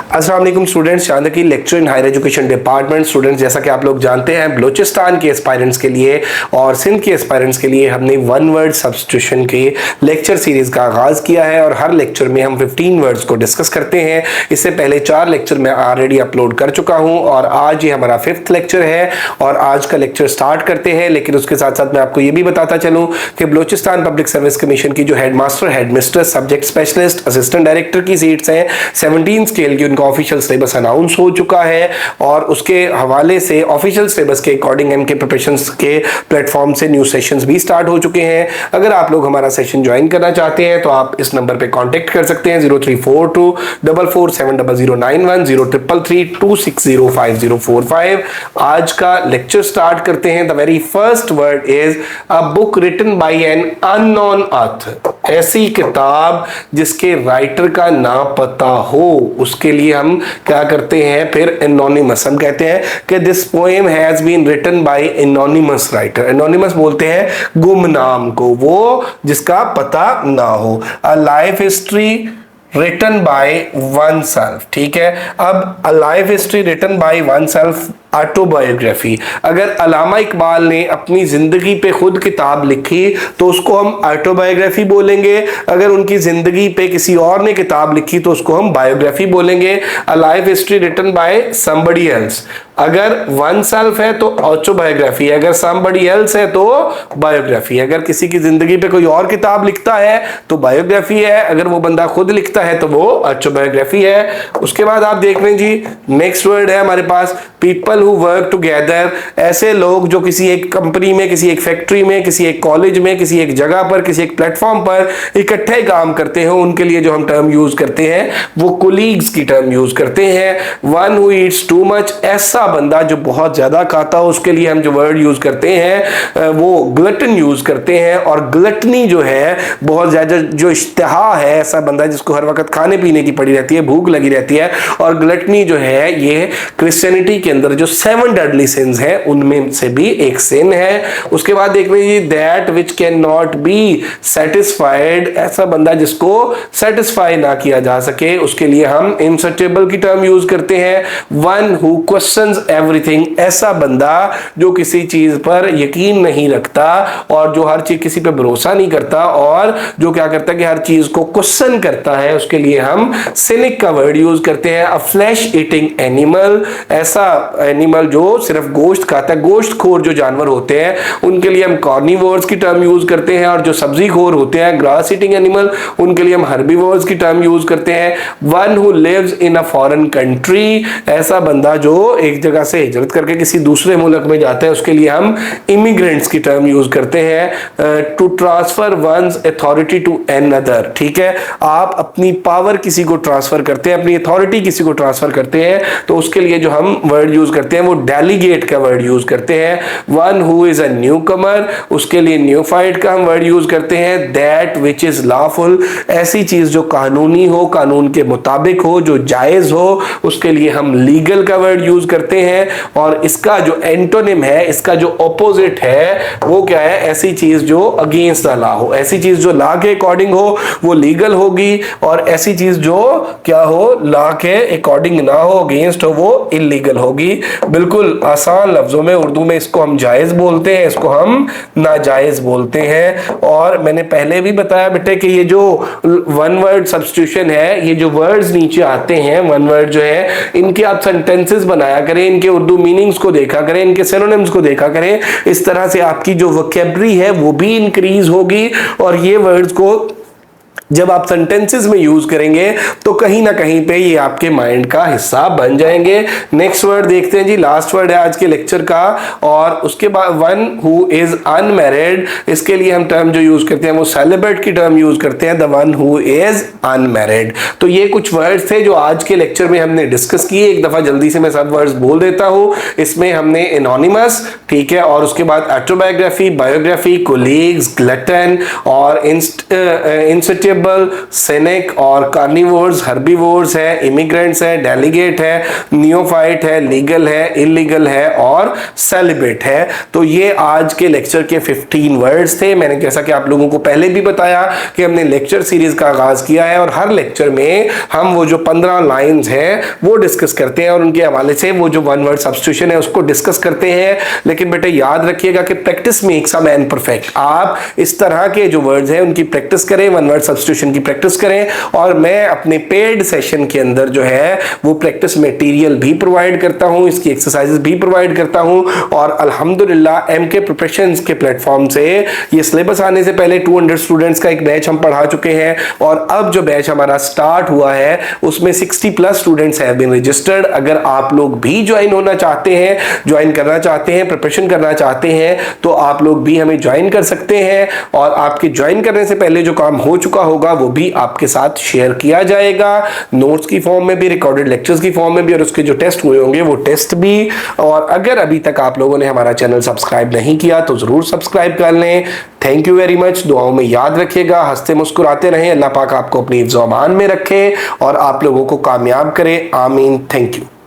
अस्सलाम वालेकुम स्टूडेंट्स, चांदकी lecture in higher education department. Students, जैसा कि आप लोग जानते हैं, बलूचिस्तान के एस्पायरेंट्स के लिए और सिंध के एस्पायरेंट्स के लिए हमने वन वर्ड सब्स्टिट्यूशन के लेक्चर सीरीज का आगाज किया है और हर लेक्चर में हम 15 वर्ड्स को डिस्कस करते हैं। इससे पहले 4 लेक्चर मैं ऑलरेडी अपलोड कर चुका हूं और आज ये हमारा 5th लेक्चर है और आज का लेक्चर स्टार्ट करते हैं। लेकिन उसके साथ साथ मैं आपको ये भी बताता चलूं कि बलूचिस्तान पब्लिक सर्विस कमीशन की जो headmaster, headmistress, subject specialist, assistant director की सीट्स हैं 17 स्केल की, उनका ऑफिशियल सिलेबस अनाउंस हो चुका है और उसके हवाले से ऑफिशियल सिलेबस के अकॉर्डिंग एमके प्रिपरेशंस के प्लेटफॉर्म से न्यू सेशंस भी स्टार्ट हो चुके हैं। अगर आप लोग हमारा सेशन ज्वाइन करना चाहते हैं तो आप इस नंबर पे कांटेक्ट कर सकते हैं 0342 447091 0333260545। आज का लेक्चर स्टार्ट करते हैं। The very first word is a book written by an unknown author. ऐसी किताब जिसके राइटर का ना पता हो, उसके लिए हम क्या करते हैं, फिर एनोनिमस। हम कहते हैं कि this poem has been written by anonymous writer. Anonymous बोलते हैं गुमनाम को, वो जिसका पता ना हो। A life history written by oneself. ठीक है, अब a life history written by oneself, autobiography. अगर अल्लामा इकबाल ने अपनी जिंदगी पे खुद किताब लिखी तो उसको हम ऑटोबायोग्राफी बोलेंगे। अगर उनकी जिंदगी पे किसी और ने किताब लिखी तो उसको हम बायोग्राफी बोलेंगे। A life history written by somebody else. अगर वन सेल्फ है तो ऑटोबायोग्राफी, अगर समबडी एल्स है तो बायोग्राफी। अगर किसी की जिंदगी पे कोई और किताब लिखता है तो बायोग्राफी है, अगर वो बंदा खुद लिखता है तो वो ऑटोबायोग्राफी है। उसके बाद आप देख लें जी, नेक्स्ट वर्ड है हमारे पास पीपल हु वर्क टुगेदर। ऐसे लोग जो किसी एक कंपनी में, किसी एक फैक्ट्री में, किसी एक कॉलेज में, किसी एक जगह पर, किसी एक प्लेटफॉर्म पर इकट्ठे काम करते हो, उनके लिए जो हम टर्म यूज करते हैं वो कोलीग्स की टर्म यूज करते हैं। One who Yeats too much, ऐसा बंदा जो बहुत ज्यादा खाता हो, उसके लिए हम जो वर्ड यूज करते हैं वो ग्लटन यूज करते हैं। और ग्लटनी जो है, बहुत ज्यादा जो इश्तिहा है, ऐसा बंदा जिसको हर वक्त खाने पीने की पड़ी रहती है, भूख लगी रहती है। और ग्लटनी जो है ये क्रिश्चियनिटी के अंदर जो 7 डेडली सिंस है उनमें से भी एक सिन है। उसके बाद देख लीजिए that which can not be satisfied, ऐसा बंदा जिसको सेटिस्फाई ना किया जा सके, उसके लिए हम इनसर्चेबल की टर्म यूज करते हैं। वन हु क्वेश्चंस एवरीथिंग, ऐसा बंदा जो किसी चीज पर यकीन नहीं रखता और जो हर चीज किसी पे भरोसा नहीं करता और जो क्या करता है कि हर चीज को क्वेश्चन करता है, उसके लिए हम सिनिक का वर्ड यूज करते हैं। अ फ्लैश ईटिंग एनिमल, ऐसा एनिमल जो सिर्फ गोश्त खाता है, गोश्तखोर जो जानवर होते हैं उनके लिए हम कार्निवोर्स की टर्म यूज करते हैं। और जो सब्जी खोर होते हैं, ग्रास ईटिंग एनिमल, उनके लिए हम हर्बीवोर्स की टर्म यूज करते हैं। One who lives in a foreign country, ऐसा बंदा जो एक जगह से हिजरत करके किसी दूसरे मुल्क में जाता है, उसके लिए हम इमिग्रेंट्स की टर्म यूज करते हैं। To transfer one's authority to another, ठीक है, आप अपनी पावर किसी को ट्रांसफर करते हैं, अपनी अथॉरिटी किसी को ट्रांसफर करते हैं, तो उसके लिए जो हम वर्ड यूज करते हैं वो डेलीगेट का वर्ड यूज करते हैं। One who is a newcomer, उसके लिए न्यूफाइड का हम वर्ड यूज करते हैं। दैट विच इज लॉफुल, ऐसी चीज जो कानूनी हो, कानून के मुताबिक हो, जो जायज हो, उसके लिए हम लीगल का वर्ड यूज करते हैं। और इसका जो एंटोनिम है, इसका जो ऑपोजिट है वो क्या है, ऐसी चीज जो अगेंस्ट द लॉ हो, ऐसी चीज जो लॉ के अकॉर्डिंग हो वो लीगल होगी और ऐसी चीज जो क्या हो, लॉ के अकॉर्डिंग ना हो, अगेंस्ट हो, वो इलीगल होगी। बिल्कुल आसान लफ्जों में उर्दू में इसको हम जायज बोलते हैं, इसको हम नाजायज बोलते हैं। और मैंने पहले भी बताया बेटे कि ये जो वन वर्ड सब्स्टिट्यूशन है, ये जो वर्ड्स नीचे आते हैं वन वर्ड जो है, इनके आप सेंटेंसेस बनाया करें, इनके उर्दू मीनिंग्स को देखा करें, इनके सिनोनिम्स को देखा करें। इस तरह से आपकी जो वोकैबुलरी है वो भी इंक्रीज होगी और ये वर्ड्स को जब आप सेंटेंसेस में यूज करेंगे तो कहीं ना कहीं पे ये आपके माइंड का हिस्सा बन जाएंगे। नेक्स्ट वर्ड देखते हैं जी, लास्ट वर्ड है आज के लेक्चर का और उसके बाद वन हु इज अनमैरिड, इसके लिए हम टर्म जो यूज करते हैं वो सेलिब्रेट की टर्म यूज करते हैं, the one who is unmarried. तो ये कुछ वर्ड्स थे जो आज के लेक्चर में हमने डिस्कस किए। एक दफा जल्दी से मैं सब वर्ड्स बोल देता हूं। इसमें हमने एनोनिमस, ठीक है, और उसके बाद ऑटोबायोग्राफी, बायोग्राफी, कोलीग्स, ग्लटन और इंसर्टेबल वेजिटेबल, सेनेक और कार्निवोर्स, हर्बीवोर्स है, इमिग्रेंट्स है, डेलीगेट है, नियोफाइट है, लीगल है, इलीगल है और सेलिब्रेट है। तो ये आज के लेक्चर के 15 वर्ड्स थे। मैंने जैसा कि आप लोगों को पहले भी बताया कि हमने लेक्चर सीरीज का आगाज किया है और हर लेक्चर में हम वो जो 15 लाइंस है वो डिस्कस करते हैं और उनके हवाले से वो जो वन वर्ड सब्स्टिट्यूशन है उसको डिस्कस करते हैं। लेकिन बेटे याद रखिएगा कि practice makes a man perfect. आप इस तरह के जो वर्ड्स हैं उनकी प्रैक्टिस करें, वन वर्ड सब्स्टिट्यूशन की प्रैक्टिस करें और मैं अपने पेड सेशन के अंदर जो है वो प्रैक्टिस मटेरियल भी प्रोवाइड करता हूं, इसकी एक्सरसाइजेस भी प्रोवाइड करता हूं और अल्हम्दुलिल्लाह एमके प्रिपरेशंस के प्लेटफॉर्म से ये सिलेबस आने से पहले 200 स्टूडेंट्स का एक बैच हम पढ़ा चुके हैं और अब जो बैच हमारा स्टार्ट हुआ है उसमें 60+ स्टूडेंट्स हैव बीन रजिस्टर्ड। अगर आप लोग भी ज्वाइन होना चाहते हैं, ज्वाइन करना चाहते हैं, प्रिपरेशन करना चाहते हैं तो आप लोग भी हमें ज्वाइन कर सकते हैं और आपके ज्वाइन करने से पहले जो काम हो चुका होगा वो भी आपके साथ शेयर किया जाएगा, नोट्स की फॉर्म में भी, रिकॉर्डेड लेक्चर्स की फॉर्म में भी और उसके जो टेस्ट हुए होंगे वो टेस्ट भी। और अगर अभी तक आप लोगों ने हमारा चैनल सब्सक्राइब नहीं किया तो जरूर सब्सक्राइब कर लें। Thank you very much. दुआओं में याद रखिएगा, हंसते मुस्कुराते रहें। अल्लाह पाक आपको अपनी हिफ्ज़-ओ-अमान में रखे और आप लोगों को कामयाब करे। आमीन। Thank you.